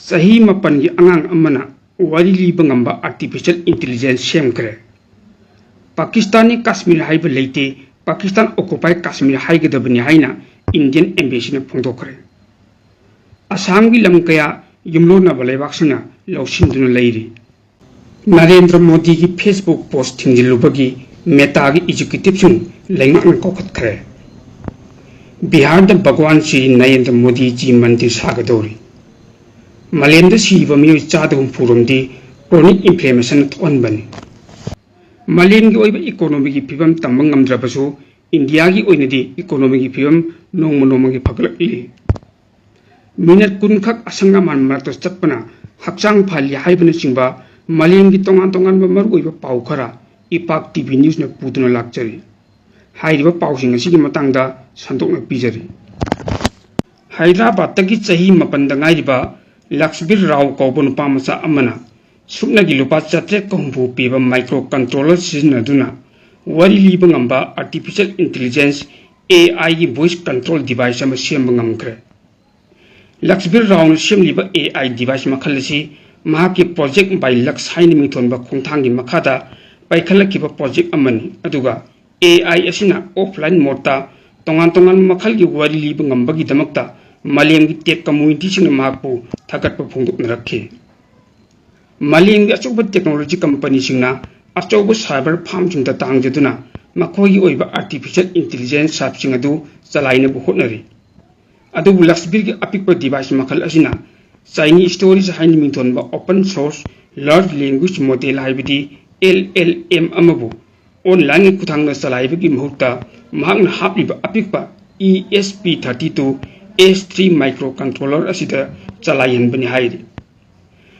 Sahi mapan gi angang amana wari liba ngamba artificial intelligence semkre. Pakistani Kashmir haiba leite Pakistan occupy Kashmir haigadabani haina Indian embassy na phongdokre. Assam gi lam kaya yumlona balaibak sina lausinduna leiri. Narendra Modi ki Facebook post thingilubagi Meta ki executive sung lengak kokhatkre. Bihar da Bhagwan Shri Narendra Modi ji mandir sagadori. Malayanda siba miyo chadagum purumdi chronic inflammation thonbani. Malayang gi oiba economy gi phibam tambang ngamdrabasu India gi oinadi economy gi phibam nongma gi phaglakli. Minat kun khak asanga man marakta chapana hakchang phali haibana chingba Malayang gi tongan ba maru oiba pau khara Ipak TV News na puduna lakchari. Hairiba pausing asigi matangda sandokna pijari. Hyderabad tagi chahi mapanda ngairiba Lakshbir Rao kauba nupa macha amana suknagi lupa chatret ko humpu piba microcontroller sizinaduna wari liba ngamba artificial intelligence AI gi voice control device ama semba ngamkre. Lakshbir Rao na semliba AI device makhalasi mahaki project by Laksh haini mithonba khongthangi makhada paikhalkiba project amani aduga AI asina offline mode tongan makhalgi wari liba ngambagi damakta Malayang tech community sing mahakpu thagatpa phongdokna rakhi. Malayang achoba technology company singna achoba cyber farm singda tangjaduna makhogi oiba artificial intelligence sap sing adu chalaina bu hotnari. Adu Lakshbir gi apikpa device makhal asina Chinese stories haini mingthonba open source large language model haibidi LLM amabu online kuthangna chalaibagi mahutta mahakna hapliba apikpa ESP32 S3 microcontroller asida chalayan bani hairi.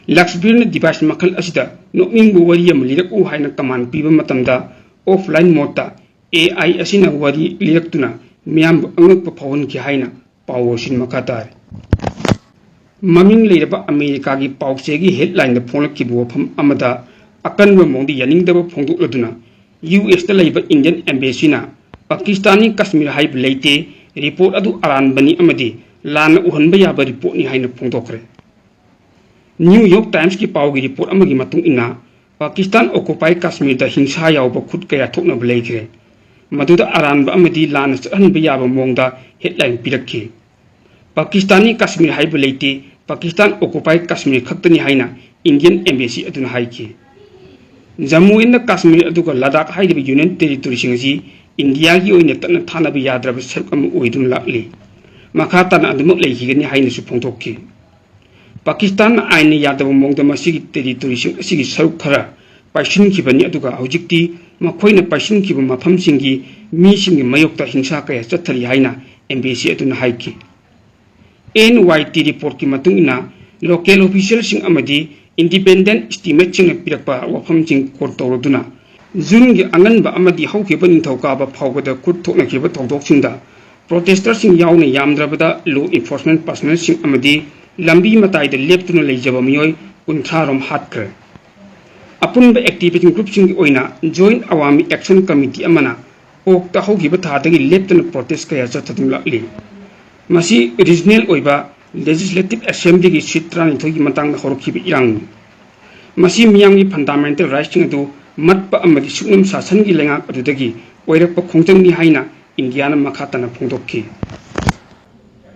Lakshbir na device makal asida nokning bu wari am lirak u haina command piba matamda offline mode AI asina wari lirak tuna miyam angak pa phawon ki haina pawosin makatar. Maming leiraba America gi pawse gi headline da phonglak ki bu pham amada akan ba mongdi yaning da phongduk laduna US ta leiba Indian embassy na Pakistani Kashmir haib leite report adu aran bani amadi lana uhanba yaba report ni haina phongdokre. New York Times ki pawgi report amagi matung ina Pakistan occupy Kashmir da hingsa yawba khut kaya thokna bleikre. Maduda aran ba amadi lana chanba yaba mongda headline pirakhi. Pakistani Kashmir haib leite Pakistan occupy Kashmir khaktani haina Indian embassy aduna haiki. Jammu and Kashmir aduga Ladakh haida union territory singaji India gi oina tanna thana bi yadraba serkam oidun lakli makata na adumuk leihigani haina su phongthokki. Pakistan aina yadaba mongda masigi territory sing asigi saruk khara paisin khibani aduga hojikti makhoina paisin khiba mafam singi mi singi mayokta hingsa kaya chathari haina embassy aduna haiki. NYT report ki matung ina local official sing amadi independent estimate sing pirakpa wafam sing kortoroduna June gi anganba amadi haukiba ningthauka phawbada khut thoknakiba thongdoksingda protesters sing yauna yamdrabada law enforcement personnel sing amadi lambi mataida leptuna leijaba miyoi 13 rom hatkre. Apunba activating group sing oina joint awami action committee amana okta haukiba thadagi leptuna protest kaya chathatum lakli. Masi regional oiba legislative assembly gi sitran thogi matangna horkiba irang. Masi miyangi fundamental rights sing adu matpa amadi suknam sasan gi lengak adudagi oirakpa khongjang ni haina India na makhatana phongdokki.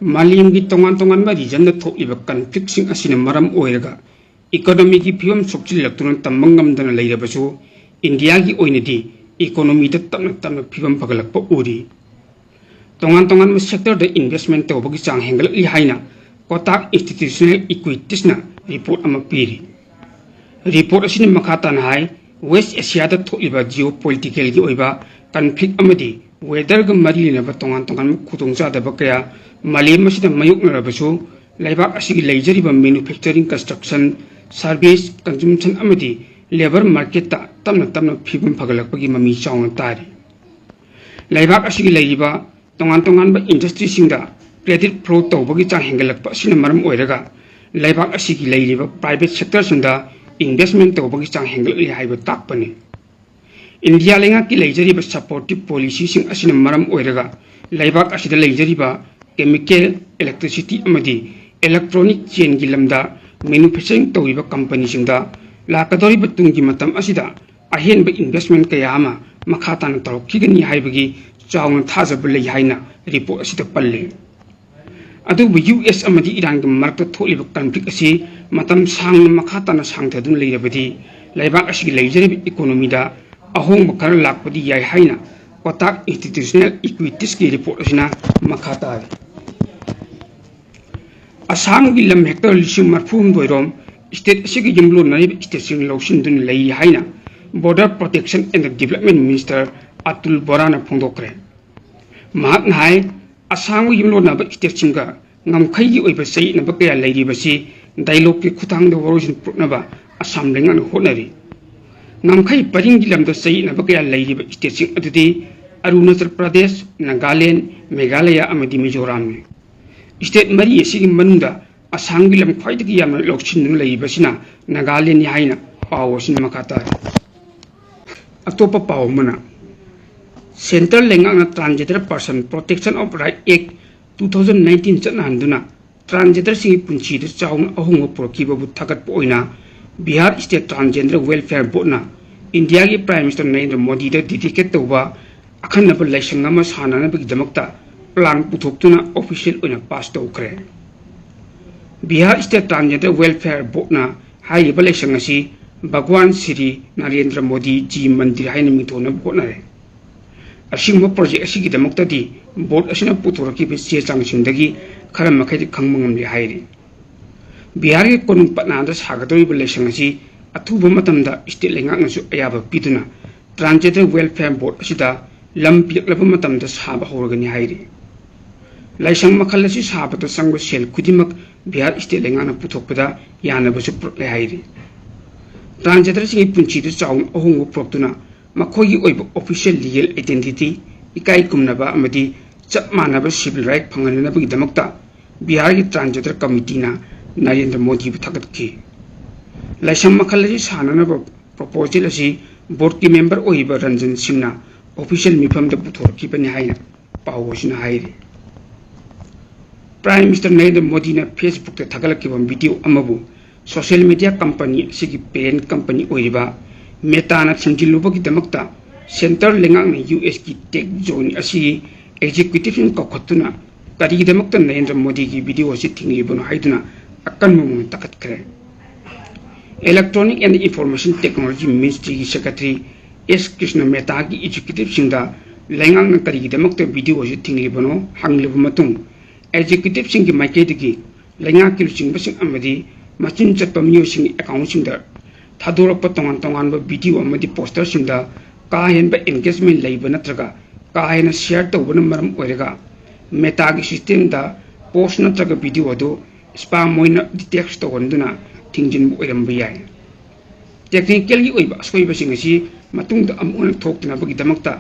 Malayam gi tongan ba region na thokliba conflict sing asina maram oiraga economy gi phibam sokchil laktuna tamangam dana leirabasu India gi oinadi economy da tamna phibam pagalakpa uri. Tongan sector da investment tawbagi chang hengalakli haina Kotak Institutional Equities na report ama piri. Report asina makhatana hai West Asia da tholiba geopolitical gi oiba conflict amadi weather ga mari na ba tongan khutongsa da bakaya Malayam asida mayuk na rabasu laibak asigi leijari ba manufacturing construction service consumption amadi labor market ta tamna phibum phagalakpagi mami chawna tari. Laibak asigi leiba tongan ba industry singda credit flow tawbagi chang hengalakpa sina maram oiraga laibak asigi leiriba private sector sunda investment tawbagi chang hengalli haiba takpani. India lenga ki leijariba supportive policy sing asina maram oiraga laibak asida leijariba chemical electricity amadi electronic chain gi lamda manufacturing तौरीब कंपनीसिंगदा लाकदोरिब तुंगी मतम असिदा अहेनब investment कया अमा मखा ताना तौरखिगनी हाइबगी चाउना थाजब लई हाइना रिपोर्ट असिदा पल्ले अदुबु यूएस अमदी ईरान ग मरक्ता थोलिब कन्फ्लिक्ट असि मतम सांग मखा ताना सांगथदुन लेरबदी लाइबाक असिगी लेजरिब इकोनोमीदा अहोंग खर लाकपदी याय हाइना कोताक इंस्टीट्यूशनल इक्विटीज की रिपोर्ट असिना मखा तारे असम की लम हेक्टर 40,000 स्टेट असिगी युमलोनरिब स्टेटसिंग लौसिनदुन लई हाइना border protection and development minister Atul बोराना फोंदोक्रे महाक नाय असम की युमलोनब स्टेटसिंगा ngamkhai gi oiba sei na bakya leiri basi dialogue ki khutang de origin prunaba asam lengan honari ngamkhai paring gi lam da sei na bakya leiri ba state sing adudi arunachal pradesh nagaland meghalaya amadi mizoram ne state mari esi gi manunda asam gi lam khwai gi yam lokchin nu lei basina nagaland ni haina pawo sin makata atopa pawo mana central lengang transgender person protection of right act 2019 चनांदुना transgender सिंह पुंची द चाउन अहुंग पुरखिबा बु थगत पोइना Bihar state transgender welfare board ना इंडिया की प्राइम मिनिस्टर नरेंद्र मोदी द डेडिकेट तौबा अखनब लाइसेंस अमा साननबगी दमकता प्लान पुथोक्तुना ऑफिशियल ओइना पास तौखरे Bihar state transgender welfare board ना हाइरिबा लाइसेंस असि भगवान श्री नरेंद्र मोदी जी मंदिर हाइना मिथोना बोनरे असिंग प्रोजेक्ट असिगी दमकतदी बोर्ड असिना पुथोरखिबा चे चांगसिंदगी खरा मखैदि खंगमंगमलि हाइरि बिहार के कोनुंग पटनादा सागदोरिबा लाइसेंस असि अथुबा मतमदा स्टेट लेंगांगसु अयाबा पिदुना ट्रांसजेंडर वेलफेयर बोर्ड असिदा लम पियकलबा मतमदा साबा होरगनि हाइरि लाइसेंस मखल असि साबदा संग सेल खुदिमक बिहार स्टेट लेंगांगना पुथोकपदा यानबसु प्रोले हाइरि ट्रांसजेंडर सिंग पुंचीदु चाउन अहोंगो प्रोक्तुना मखोगी ओइब ऑफिशियल लीगल आइडेंटिटी इकाई कुमनबा अमदी चप मानब सिविल राइट फंगनबगी दमकता बिहार की ट्रांसजेंडर कमिटी ना नरेंद्र मोदी बु थगतखि लाइसेंस मखल असि साननब प्रपोजल असि बोर्ड की मेंबर ओइब रंजन सिंह ना ऑफिशियल मिफम द पुथोरखिबनि हाइना पावोसिना हाइरि प्राइम मिनिस्टर नरेंद्र मोदी ना फेसबुक ते थगलखिबा वीडियो अमबु सोशल मीडिया कंपनी सिगी पेरेंट कंपनी ओइबा मेटा ना थिंजिलुबगी दमकता सेंटर लेंगांग यूएस की टेक जोन असि एग्जीक्यूटिव कौखतुना करीगदमकता नरेंद्र मोदी की वीडियो असि थिंगलिबनो हाइदुना अकन ममु तकतखरे electronic and information technology ministry की सेक्रेटरी एस कृष्ण मेहता की एग्जीक्यूटिव सिंगदा लेंगांग करीगदमकता वीडियो असि थिंगलिबनो हांगलिब मतुंग एग्जीक्यूटिव सिंग की माइकेदगी लेंगांग की लुचिंगबसिंग अमदी मचिन चटपा मियोसिंग अकाउंट सिंगदा थादोरप तोंगान तोंगान वीडियो अमदी पोस्टर सिंगदा का हेनब एंगेजमेंट लेब नत्रगा का हेन शेयर तौबन मरम ओइरगा मेटा की सिस्टम दा पोस्ट नत्रगा वीडियो अदो स्पैम मोइना डिटेक्ट तौहनदुना थिंजिन ओइरम याय टेक्निकल की ओइबा असोइबसिंग असि मतुंग दा अमुन थोक्तनबगी दमकता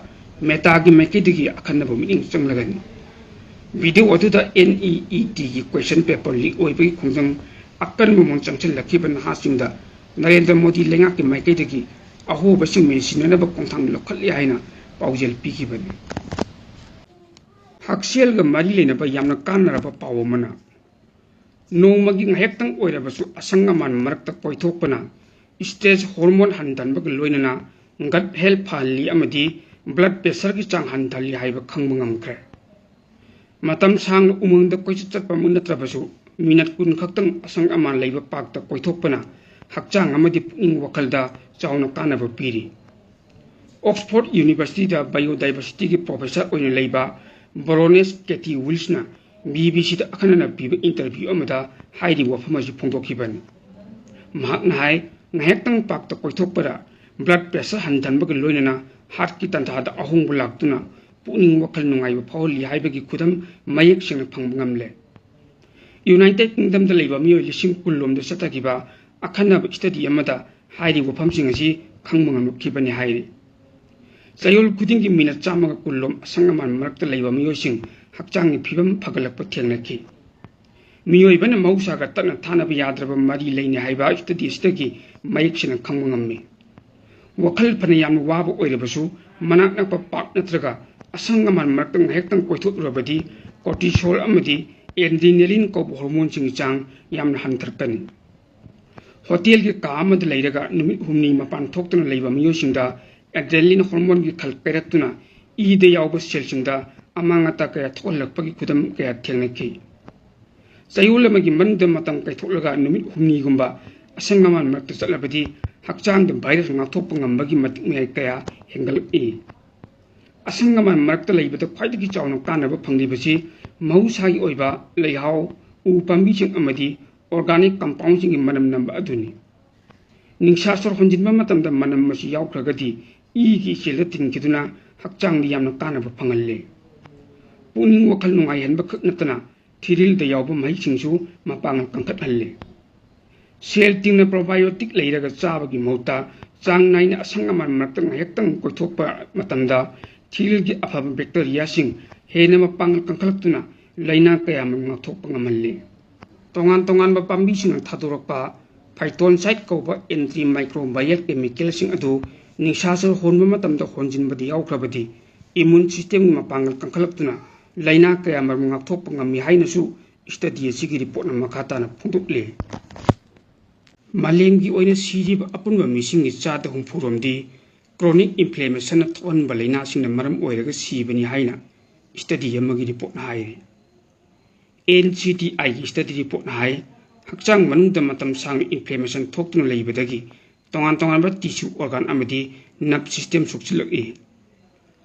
मेटा की मैकेदगी अखनब मिनिंग चंगलगनि वीडियो अदुदा एनईईटी की क्वेश्चन पेपर लीक ओइबगी खुंजंग अकन मोन चंगचल लखिबन हासिंगदा नरेंद्र मोदी लेंगा की मैकेदगी अहोबसिंग मेसिननब कोंथांग लखलि हाइना पाउजेल पिखिबनि हक्सेल ग मरी लेनब यामना कानरब पावमना नोमगी ngayktang oirabasu asangaman marakta poithokpana stress hormone handanbag loinana gut health phali amadi blood pressure ki chang handali haiba khangbangamkre matam sang umungda koichu chatpa munatrabasu minute kun khaktang asangaman leiba pakta poithokpana hakchang amadi puning wakalda chauna kanaba piri Oxford University da biodiversity ki professor oina leiba Baroness Kathy Wilson BBC da akhanana piba interview amada hairi wafamaji phongdokhiban mahakna hai ngahektang pakta koithokpara blood pressure handanbag loinana heart ki tantha da ahong bulaktuna puning wakal nungai ba phawli haibagi khudam mayek singna phangbangamle United Kingdom da leiba miyo lising kullom da satagiba akhanab study amada hairi wafamsing asi khangbangamukibani hairi Sayol kuding ki minat chamaga kullom asangaman marakta leiba miyoising hakchang phibam phagalakpa thengnaki miyoibana mausaga takna thanaba yadraba mari leine haiba study stagi mayiksina khangbangammi wakhal phana yamna waba oirabasu manak nakpa pak natraga asangaman marakta ngahektang koithurabadi cortisol amadi adrenaline ko hormone sing chang yamna hantharkani hotel के का अमद लेरगा नुमित हुमनी मपान थोक्तुना लेबा मियोसिंगदा adrenaline hormone की खल पेरक्तुना ईदे यावब सेलसिंगदा अमांगता कया थोलक्पगी खुदम कया थेंगनखि चयूल अमगी मनुंगदा मतम कैथोलगा नुमित हुमनीगुंबा असंगमान मरक्ता चलबदी हक्चांगदा virus ngathokpa ngambagi matik mai kaya hengal'i असंगमान मरक्ता लेबदा ख्वाइदगी चावना कानबा फंगलिबसी महौसागी ओइबा लेहाव उ पाम्बीसिंग अमदी ऑर्गेनिक कंपाउंडसिंग मनम नंबर अदुनी निंगसासर होंजिनबा मतमदा मनम मसी यावख्रगदी ईगी सेल तिनकिदुना हक्चांगदी यामना कानबा फंगल्ले पुनिंग वखल नुंगायहनबा खक नतना थिरिलदा यावबा महिसिंगसु मपांगल कंखतहल्ले सेल तिंगना प्रोबायोटिक लेरगा चाबगी मौता चांग नाइना असंगमान मरक्ता ngayakतंग कोइथोकपा मतमदा थिरिलगी अफाबा बैक्टीरियासिंग हेना मपांगल कंखलक्तुना लैना कयाम ngathokpa ngamhalli तोंगान तोंगान पाम्बीसिंग थादोरक्पा फाइटोनसाइड कौबा एंटी माइक्रोबायल केमिकलसिंग अदु निंगसासर होनबा मतमदा होनजिनबदी यावख्रबदी इम्यून सिस्टम मपांगल कंखलक्तुना लैना कया मरम ngathokpa ngami hainasu स्टडी असिगी रिपोर्ट मखाताना फोंदोकले मालेंगी ओइना सीरिबा अपुनबा मिसिंगी चादा हुंफुरोमदी क्रोनिक इन्फ्लेमेशन थोहनबा लैनासिंगना मरम ओइरगा सीबनी हाइना स्टडी अमगी रिपोर्ट हाइरे NCTI की स्टडी रिपोर्ट हाई हक्चांग मनुंगदा मतम सांग इन्फ्लेमेशन थोक्तुना लेबदगी तोंगान तोंगानबा टिश्यू ऑर्गन अमदी नर्व सिस्टम सोक्चिलक्ई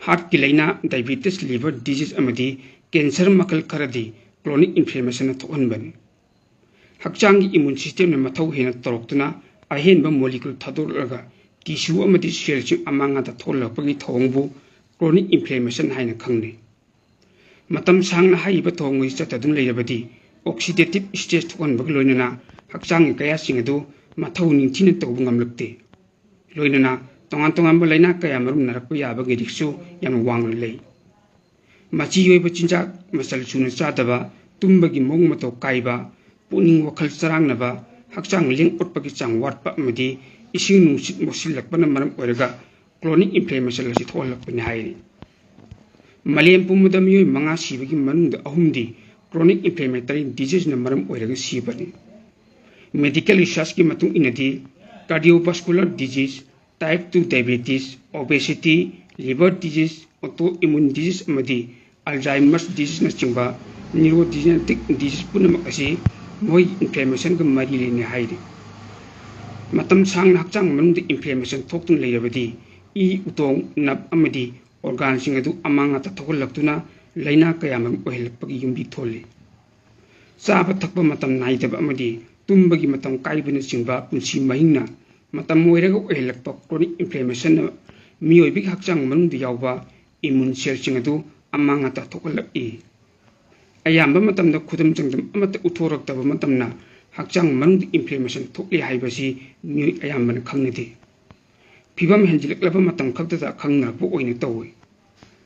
हार्ट की लैना डायबिटीज लिवर डिजीज अमदी कैंसर मखल खरदी क्रोनिक इन्फ्लेमेशन थोहनबनी हक्चांग की इम्यून सिस्टम ने मथौ हेना तोरक्तुना अहेनबा मॉलिक्यूल थादोरगा टिश्यू अमदी सेलसिंग अमांगादा थोलक्पगी थोंगबु क्रोनिक इन्फ्लेमेशन हाइना खंगने मतम सांगना हाइबा थोंगै चतदुन लेरबदी ऑक्सीडेटिव स्ट्रेस थोहनबग लोइनना हक्चांग कयासिंग अदु मथौ निंथिना तौब ngamlakte लोइनना तोंगान तोंगानबा लैना कया मरुम नरकपा याबगी रिक्सु याम वांगना लei मची योइबा चिंजाक मसल सुना चादबा तुम्बगी मोंग मतो काइबा पुनिंग वखल चरांगनबा हक्चांग लेंग उटपगी चांग वाटपा अमदी इसिंग नुसित मोसिलक्पना मरम ओइरगा क्रोनिक इन्फ्लेमेशन लसी थोहलक्पनि हाइरि मलेम पुमुदा मियोय मंगा सीबगी मनुंगदा अहुमदी क्रोनिक इन्फ्लेमेटरी डिजीज न मरम ओइरगा सीबनी मेडिकल रिसर्च की मतुंग इनदी cardiovascular disease type 2 diabetes obesity liver disease auto immune disease अमदी अल्जाइमर्स डिजीज न चिंबा न्यूरोडिजेनेटिक डिजीज पुनमक असी मोय इन्फ्लेमेशन ग मरी लेने हाइरि मतम सांग हक्चांग मनुंगदा इन्फ्लेमेशन थोक्तुन लेरबदी ई उतोंग नब अमदी organ sing adu amanga ta thokol laktuna laina kaya mam ohelpagi yumbi thole saba thakpa matam naidaba amadi tumbagi matam kaibana singba punsi mahingna matam moiraga ohelppa chronic inflammation mioi big hakchang manung di yawba immune cell sing adu amanga ta thokol i ayamba matam da khudam changdam amata uthorak taba matamna hakchang manung di inflammation thokli haibasi mioi ayambana khangnidi फिबम हेंजिलक्लबा मतम खक्तदा खंगनापो ओइने तौइ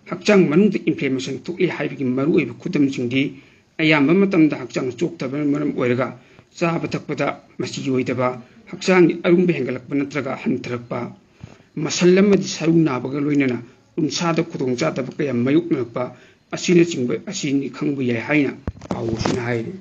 हक्चांग मनुंग inflammation थोक्ली हाइबगी मरु ओइब खुदम सिंगदी अयाम्बा मतमदा हक्चांग चोक्तबा मरम ओइरगा चाबा थकपदा मसी ओइदबा हक्चांग अरुंबे हेंगलक्पा नत्रगा हंथरक्पा muscle अमदि सरु नाबगा लोइनना उनसादा खुदोंग चादबा कया मयुकनक्पा असिना चिंबा असिनि खंगबु याय हाइना पावसिना हाइरे